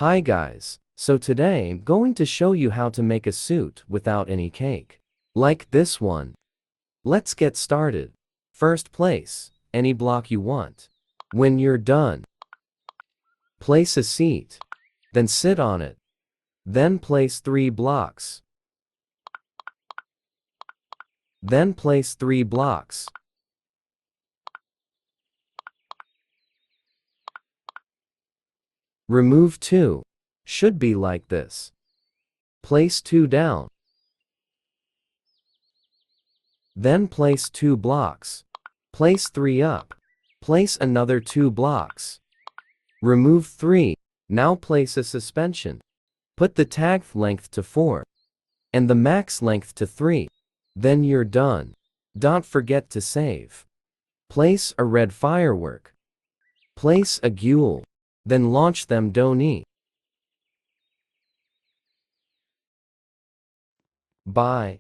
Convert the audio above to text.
Hi guys, so today I'm going to show you how to make a suit without any cake. Like this one. Let's get started. First, place any block you want. When you're done, place a seat. Then sit on it. Then place 3 blocks. Then place 3 blocks. Remove 2. Should be like this. Place 2 down. Then place 2 blocks. Place 3 up. Place another 2 blocks. Remove 3. Now place a suspension. Put the tag length to 4. And the max length to 3. Then you're done. Don't forget to save. Place a red firework. Place a guel. Then launch them. Don't. Bye.